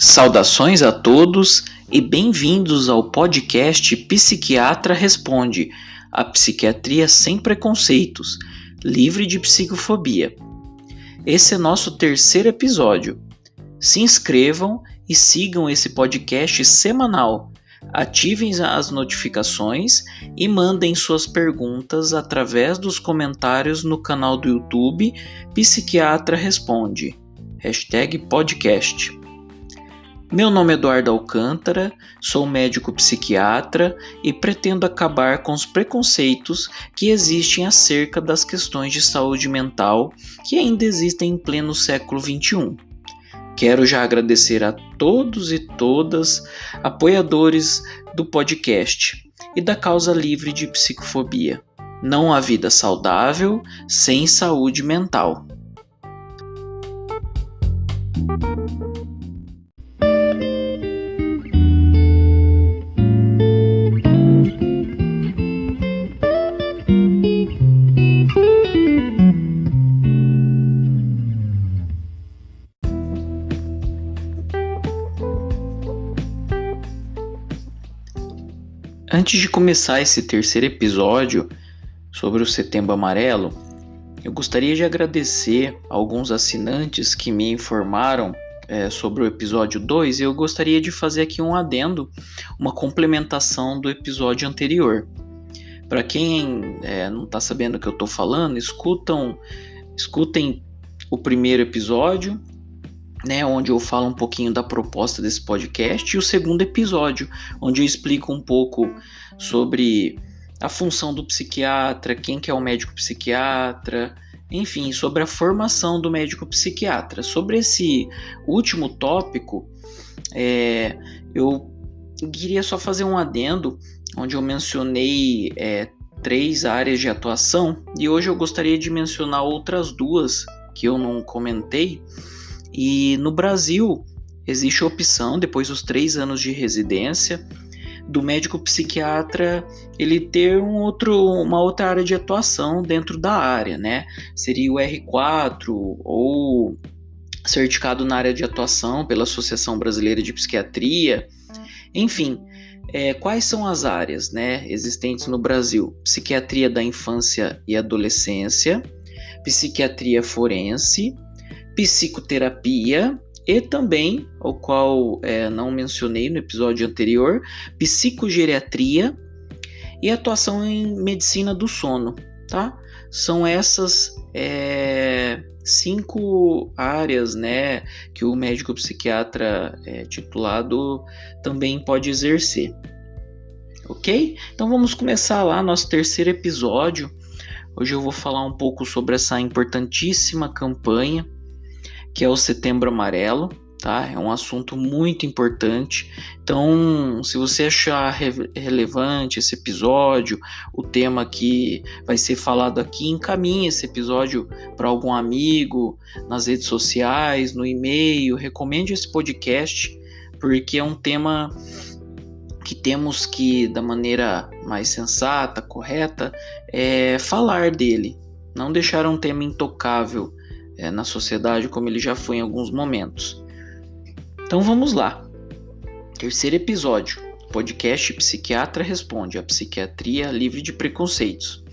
Saudações a todos e bem-vindos ao podcast Psiquiatra Responde, a psiquiatria sem preconceitos, livre de psicofobia. Esse é nosso terceiro episódio. Se inscrevam e sigam esse podcast semanal. Ativem as notificações e mandem suas perguntas através dos comentários no canal do YouTube Psiquiatra Responde. #podcast. Meu nome é Eduardo Alcântara, sou médico psiquiatra e pretendo acabar com os preconceitos que existem acerca das questões de saúde mental que ainda existem em pleno século XXI. Quero já agradecer a todos e todas apoiadores do podcast e da causa livre de psicofobia. Não há vida saudável sem saúde mental. Antes de começar esse terceiro episódio sobre o Setembro Amarelo, eu gostaria de agradecer a alguns assinantes que me informaram sobre o episódio 2 e eu gostaria de fazer aqui um adendo, uma complementação do episódio anterior. Para quem não está sabendo o que eu estou falando, escutem o primeiro episódio, onde eu falo um pouquinho da proposta desse podcast, e o segundo episódio, onde eu explico um pouco sobre a função do psiquiatra, quem que é o médico psiquiatra, enfim, sobre a formação do médico psiquiatra. Sobre esse último tópico, eu queria só fazer um adendo, onde eu mencionei 3 áreas de atuação, e hoje eu gostaria de mencionar outras 2 que eu não comentei. E no Brasil existe a opção, depois dos 3 anos de residência, do médico psiquiatra ele ter uma outra área de atuação dentro da área, Seria o R4 ou certificado na área de atuação pela Associação Brasileira de Psiquiatria. Enfim, quais são as áreas existentes no Brasil? Psiquiatria da infância e adolescência, psiquiatria forense, psicoterapia e também, o qual não mencionei no episódio anterior, psicogeriatria e atuação em medicina do sono, tá? São essas 5 áreas, que o médico psiquiatra titulado também pode exercer, ok? Então vamos começar lá nosso terceiro episódio. Hoje eu vou falar um pouco sobre essa importantíssima campanha que é o Setembro Amarelo, tá? É um assunto muito importante. Então, se você achar relevante esse episódio, o tema que vai ser falado aqui, encaminhe esse episódio para algum amigo, nas redes sociais, no e-mail, recomende esse podcast, porque é um tema que temos que, da maneira mais sensata, correta, falar dele. Não deixar um tema intocável na sociedade como ele já foi em alguns momentos. Então vamos lá. Terceiro episódio, podcast Psiquiatra Responde, a psiquiatria livre de preconceitos.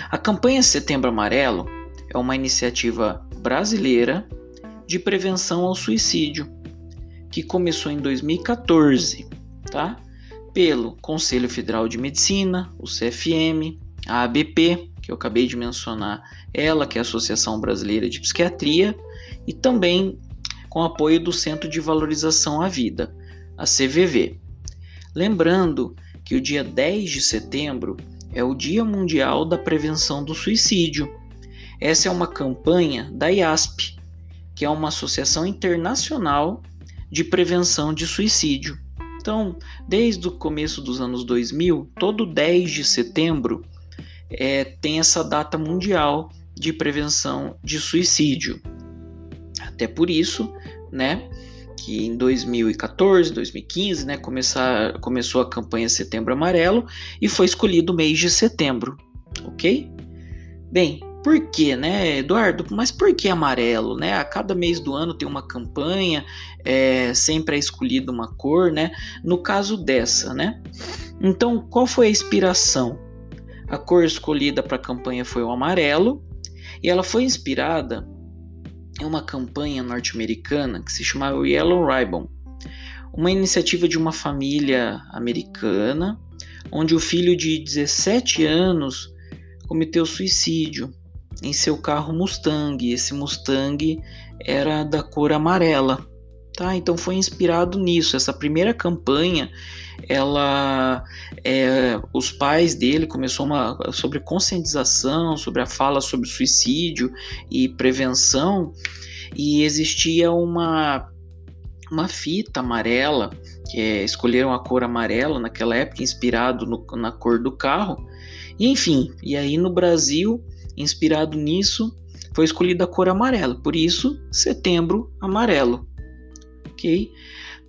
A campanha Setembro Amarelo é uma iniciativa brasileira de prevenção ao suicídio, que começou em 2014, tá? Pelo Conselho Federal de Medicina, o CFM, a ABP, que eu acabei de mencionar, ela que é a Associação Brasileira de Psiquiatria, e também com apoio do Centro de Valorização à Vida, a CVV. Lembrando que o dia 10 de setembro é o Dia Mundial da Prevenção do Suicídio. Essa é uma campanha da IASP, que é uma associação internacional de prevenção de suicídio. Então, desde o começo dos anos 2000, todo 10 de setembro tem essa data mundial de prevenção de suicídio. Até por isso, que em 2014, 2015, começou a campanha Setembro Amarelo e foi escolhido o mês de setembro, ok? Bem, Por quê, né, Eduardo? Mas por que amarelo, né? A cada mês do ano tem uma campanha, sempre é escolhida uma cor, né? No caso dessa, né? Então, qual foi a inspiração? A cor escolhida para a campanha foi o amarelo, e ela foi inspirada em uma campanha norte-americana que se chamava Yellow Ribbon, uma iniciativa de uma família americana, onde o filho de 17 anos cometeu suicídio em seu carro Mustang. Esse Mustang era da cor amarela, tá? Então foi inspirado nisso. Essa primeira campanha, os pais dele começou sobre conscientização, sobre a fala sobre suicídio e prevenção, e existia uma fita amarela, escolheram a cor amarela naquela época, inspirado na cor do carro. E, enfim, e aí no Brasil, inspirado nisso, foi escolhida a cor amarela, por isso Setembro Amarelo, ok?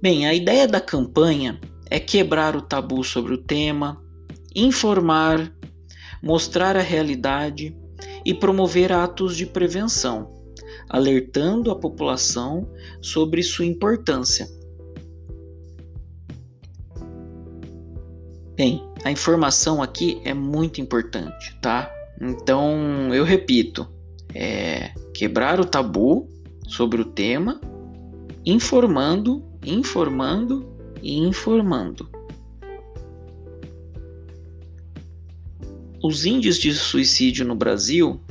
Bem, a ideia da campanha é quebrar o tabu sobre o tema, informar, mostrar a realidade e promover atos de prevenção, alertando a população sobre sua importância. Bem, a informação aqui é muito importante, tá? Então, eu repito, quebrar o tabu sobre o tema, informando e informando. Os índices de suicídio no Brasil,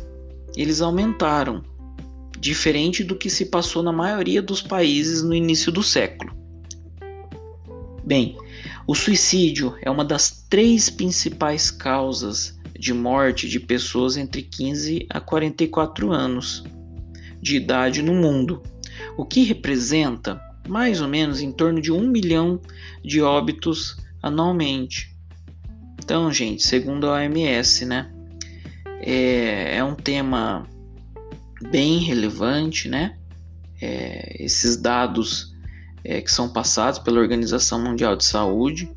eles aumentaram, diferente do que se passou na maioria dos países no início do século. Bem, o suicídio é uma das 3 principais causas de morte de pessoas entre 15 a 44 anos de idade no mundo, o que representa mais ou menos em torno de 1 milhão de óbitos anualmente. Então, gente, segundo a OMS, né, é um tema bem relevante, né? Esses dados que são passados pela Organização Mundial de Saúde,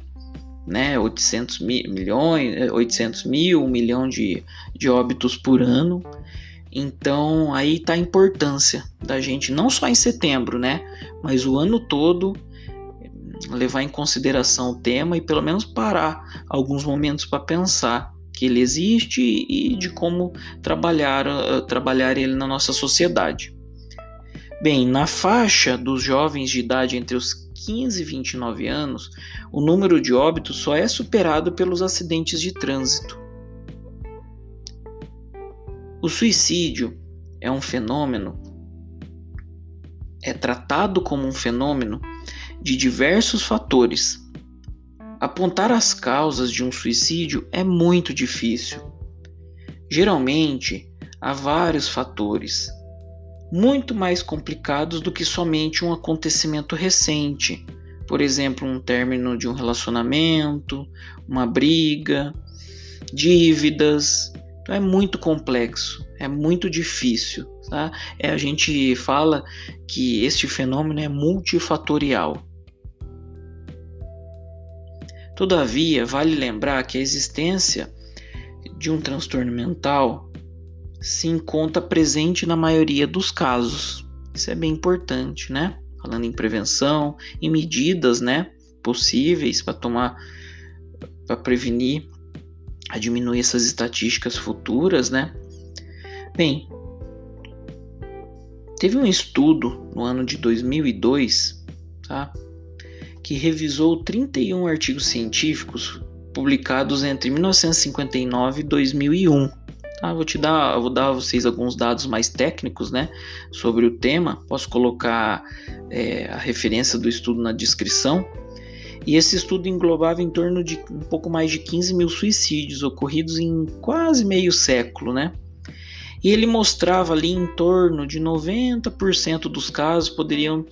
né? 800 mil, 1 milhão de óbitos por ano. Então, aí está a importância da gente, não só em setembro, né? Mas o ano todo, levar em consideração o tema e pelo menos parar alguns momentos para pensar que ele existe e de como trabalhar ele na nossa sociedade. Bem, na faixa dos jovens de idade entre os 15 e 29 anos, o número de óbitos só é superado pelos acidentes de trânsito. O suicídio é tratado como um fenômeno de diversos fatores. Apontar as causas de um suicídio é muito difícil. Geralmente, há vários fatores, muito mais complicados do que somente um acontecimento recente. Por exemplo, um término de um relacionamento, uma briga, dívidas. Então é muito complexo, é muito difícil, tá? A gente fala que este fenômeno é multifatorial. Todavia, vale lembrar que a existência de um transtorno mental se encontra presente na maioria dos casos. Isso é bem importante, né? Falando em prevenção e medidas, né, possíveis para prevenir, a diminuir essas estatísticas futuras, né? Bem, teve um estudo no ano de 2002, tá? Que revisou 31 artigos científicos publicados entre 1959 e 2001. Tá? Vou dar a vocês alguns dados mais técnicos, né, sobre o tema. Posso colocar a referência do estudo na descrição. E esse estudo englobava em torno de um pouco mais de 15 mil suicídios ocorridos em quase meio século, né? E ele mostrava ali em torno de 90% dos casos poderiam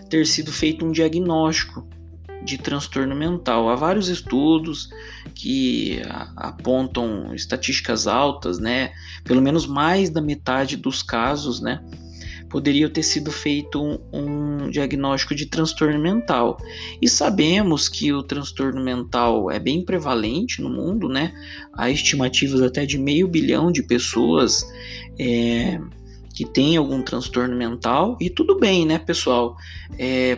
ter sido feito um diagnóstico de transtorno mental. Há vários estudos que apontam estatísticas altas, né? Pelo menos mais da metade dos casos, né? poderia ter sido feito um diagnóstico de transtorno mental. E sabemos que o transtorno mental é bem prevalente no mundo, né? Há estimativas até de 500 milhão de pessoas que tem algum transtorno mental, e tudo bem, né, pessoal?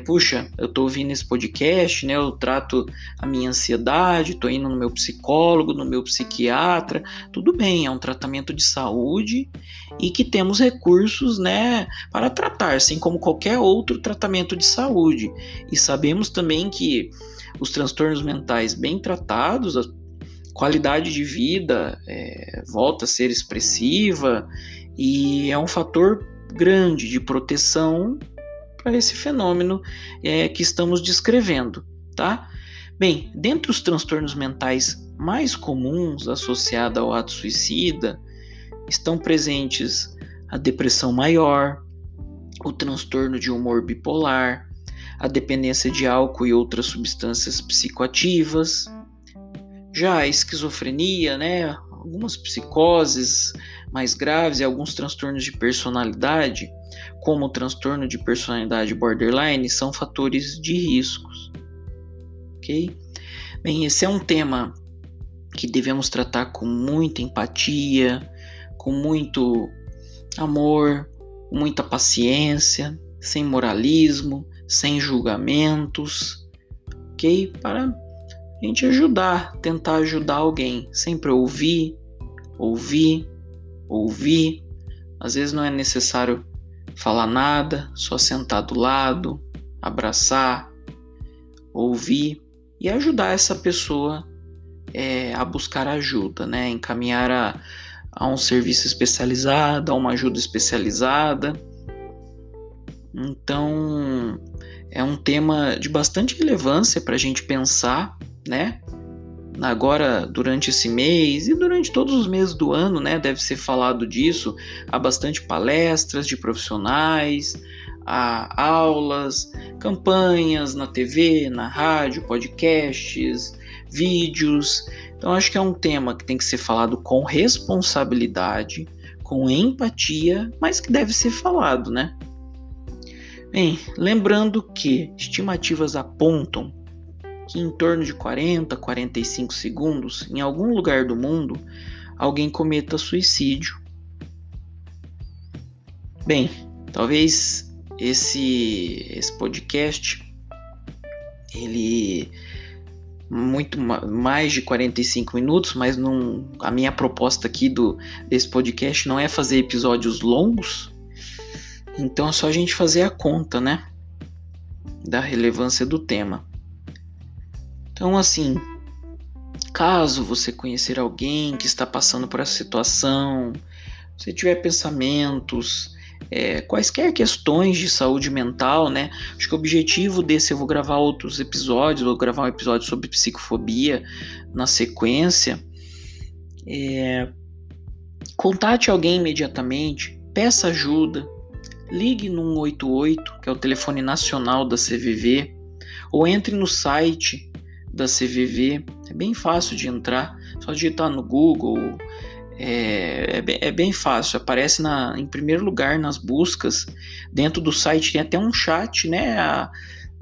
Puxa, eu tô ouvindo esse podcast, né? Eu trato a minha ansiedade, tô indo no meu psicólogo, no meu psiquiatra, tudo bem, é um tratamento de saúde e que temos recursos, né, para tratar, assim como qualquer outro tratamento de saúde. E sabemos também que os transtornos mentais bem tratados, a qualidade de vida volta a ser expressiva, e é um fator grande de proteção para esse fenômeno que estamos descrevendo, tá? Bem, dentre os transtornos mentais mais comuns associados ao ato suicida, estão presentes a depressão maior, o transtorno de humor bipolar, a dependência de álcool e outras substâncias psicoativas, já a esquizofrenia, né? Algumas psicoses mais graves e alguns transtornos de personalidade, como o transtorno de personalidade borderline, são fatores de riscos. Ok? Bem, esse é um tema que devemos tratar com muita empatia, com muito amor, com muita paciência, sem moralismo, sem julgamentos, ok? Para a gente tentar ajudar alguém, sempre ouvir. Às vezes não é necessário falar nada, só sentar do lado, abraçar, ouvir e ajudar essa pessoa a buscar ajuda, né? Encaminhar a um serviço especializado, a uma ajuda especializada. Então, é um tema de bastante relevância para a gente pensar, né? Agora, durante esse mês e durante todos os meses do ano, né, deve ser falado disso. Há bastante palestras de profissionais, há aulas, campanhas na TV, na rádio, podcasts, vídeos. Então, acho que é um tema que tem que ser falado com responsabilidade, com empatia, mas que deve ser falado, né? Bem, lembrando que estimativas apontam que em torno de 40 a 45 segundos, em algum lugar do mundo, alguém cometa suicídio. Bem, talvez esse podcast, ele muito mais de 45 minutos, mas a minha proposta aqui desse podcast não é fazer episódios longos, então é só a gente fazer a conta, né, da relevância do tema. Então, assim, caso você conhecer alguém que está passando por essa situação, se tiver pensamentos, quaisquer questões de saúde mental, né? Acho que o objetivo eu vou gravar outros episódios, vou gravar um episódio sobre psicofobia na sequência. Contate alguém imediatamente, peça ajuda, ligue no 188, que é o telefone nacional da CVV, ou entre no site da CVV, é bem fácil de entrar, só digitar no Google, é bem fácil, aparece em primeiro lugar nas buscas. Dentro do site tem até um chat, né?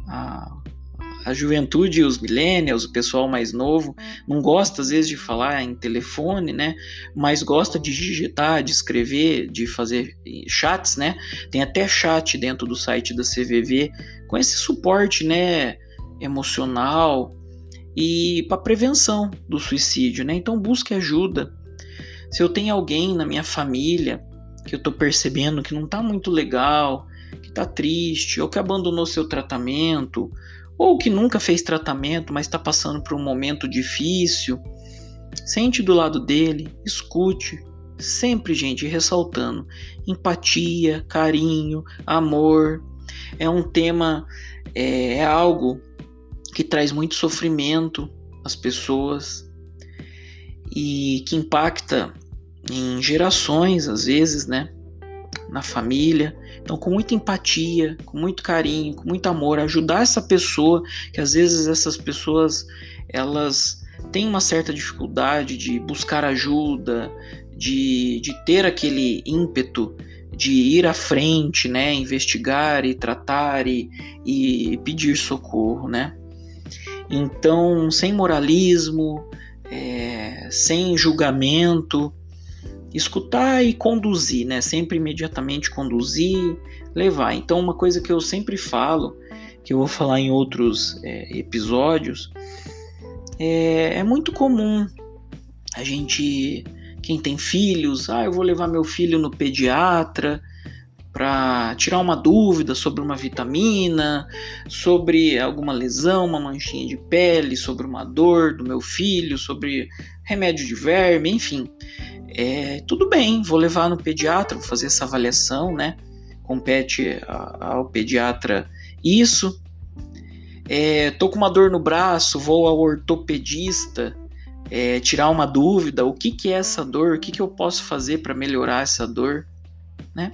A juventude, os millennials, o pessoal mais novo, não gosta às vezes de falar em telefone, né? Mas gosta de digitar, de escrever, de fazer chats, né? Tem até chat dentro do site da CVV com esse suporte, né, emocional e para prevenção do suicídio, né? Então busque ajuda. Se eu tenho alguém na minha família que eu estou percebendo que não está muito legal, que está triste, ou que abandonou seu tratamento, ou que nunca fez tratamento, mas está passando por um momento difícil, sente do lado dele, escute, sempre, gente, ressaltando, empatia, carinho, amor. É um tema, é algo que traz muito sofrimento às pessoas e que impacta em gerações, às vezes, né, na família. Então, com muita empatia, com muito carinho, com muito amor, ajudar essa pessoa, que às vezes essas pessoas, elas têm uma certa dificuldade de buscar ajuda, de ter aquele ímpeto de ir à frente, né, investigar e tratar e pedir socorro, né? Então, sem moralismo, sem julgamento, escutar e conduzir, né? Sempre imediatamente conduzir, levar. Então, uma coisa que eu sempre falo, que eu vou falar em outros episódios, é muito comum a gente, quem tem filhos, eu vou levar meu filho no pediatra para tirar uma dúvida sobre uma vitamina, sobre alguma lesão, uma manchinha de pele, sobre uma dor do meu filho, sobre remédio de verme, enfim. Tudo bem, vou levar no pediatra, vou fazer essa avaliação, né? Compete ao pediatra isso. Tô com uma dor no braço, vou ao ortopedista tirar uma dúvida, o que é essa dor, o que eu posso fazer para melhorar essa dor, né?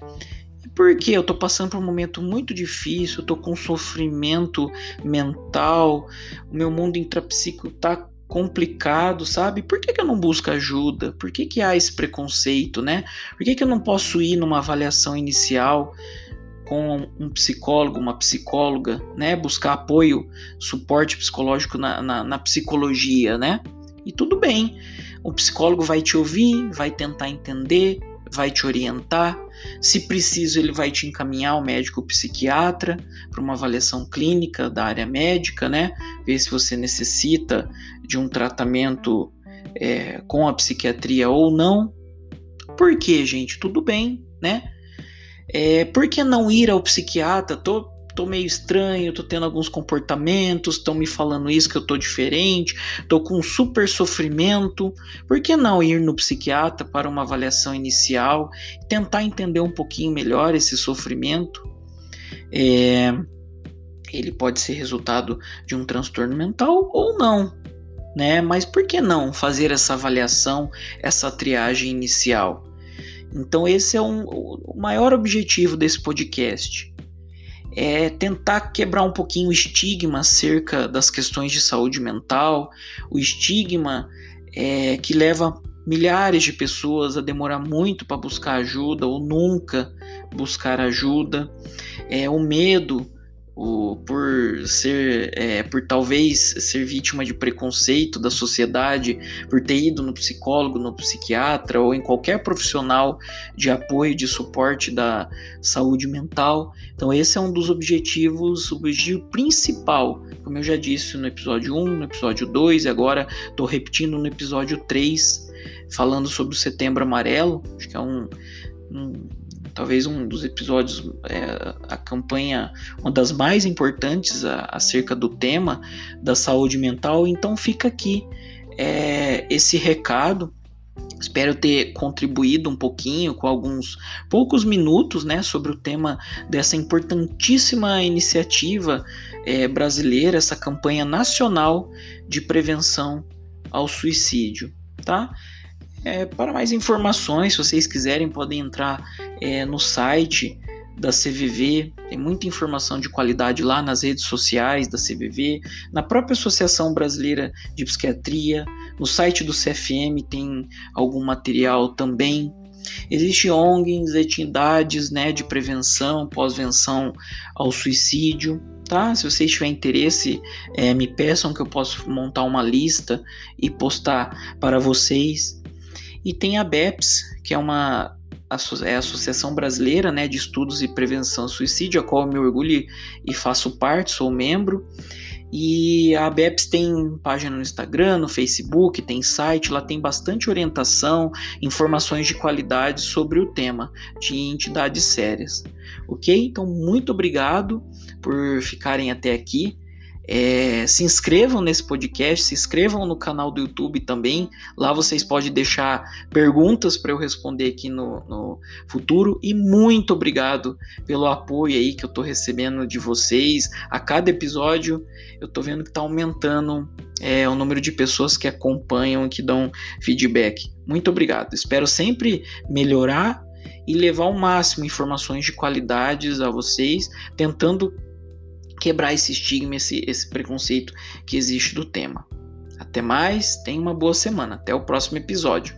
Porque eu tô passando por um momento muito difícil, eu tô com sofrimento mental, o meu mundo intrapsíquico tá complicado, sabe? Por que eu não busco ajuda? Por que há esse preconceito, né? Por que eu não posso ir numa avaliação inicial com um psicólogo, uma psicóloga, né? Buscar apoio, suporte psicológico na psicologia, né? E tudo bem, o psicólogo vai te ouvir, vai tentar entender, vai te orientar. Se preciso, ele vai te encaminhar ao médico psiquiatra para uma avaliação clínica da área médica, né? Ver se você necessita de um tratamento com a psiquiatria ou não. Por quê, gente? Tudo bem, né? Por que não ir ao psiquiatra? Tô meio estranho, tô tendo alguns comportamentos, estão me falando isso, que eu tô diferente, tô com um super sofrimento. Por que não ir no psiquiatra para uma avaliação inicial, tentar entender um pouquinho melhor esse sofrimento? Ele pode ser resultado de um transtorno mental ou não, né? Mas por que não fazer essa avaliação, essa triagem inicial? Então esse é o maior objetivo desse podcast. Tentar quebrar um pouquinho o estigma acerca das questões de saúde mental, o estigma que leva milhares de pessoas a demorar muito para buscar ajuda ou nunca buscar ajuda, o medo por talvez ser vítima de preconceito da sociedade, por ter ido no psicólogo, no psiquiatra ou em qualquer profissional de apoio, de suporte da saúde mental. Então esse é um dos objetivos, o objetivo principal, como eu já disse no episódio 1, no episódio 2 e agora estou repetindo no episódio 3, falando sobre o Setembro Amarelo. Acho que é talvez um dos episódios, a campanha, uma das mais importantes acerca do tema da saúde mental. Então fica aqui esse recado. Espero ter contribuído um pouquinho com alguns poucos minutos, né, sobre o tema dessa importantíssima iniciativa brasileira, essa campanha nacional de prevenção ao suicídio, tá? Para mais informações, se vocês quiserem, podem entrar no site da CVV, tem muita informação de qualidade lá nas redes sociais da CVV, na própria Associação Brasileira de Psiquiatria, no site do CFM tem algum material também. Existem ONGs, entidades, né, de prevenção, pós-venção ao suicídio, tá? Se vocês tiverem interesse, me peçam que eu possa montar uma lista e postar para vocês. E tem a BEPS, que é a Associação Brasileira, né, de Estudos e Prevenção ao Suicídio, a qual eu me orgulho e faço parte, sou membro. E a BEPS tem página no Instagram, no Facebook, tem site, lá tem bastante orientação, informações de qualidade sobre o tema, de entidades sérias. Ok? Então, muito obrigado por ficarem até aqui. Se inscrevam nesse podcast, se inscrevam no canal do YouTube também. Lá vocês podem deixar perguntas para eu responder aqui no futuro. E muito obrigado pelo apoio aí que eu estou recebendo de vocês. A cada episódio eu estou vendo que está aumentando o número de pessoas que acompanham e que dão feedback. Muito obrigado. Espero sempre melhorar e levar ao máximo informações de qualidades a vocês, tentando quebrar esse estigma, esse preconceito que existe do tema. Até mais, tenha uma boa semana. Até o próximo episódio.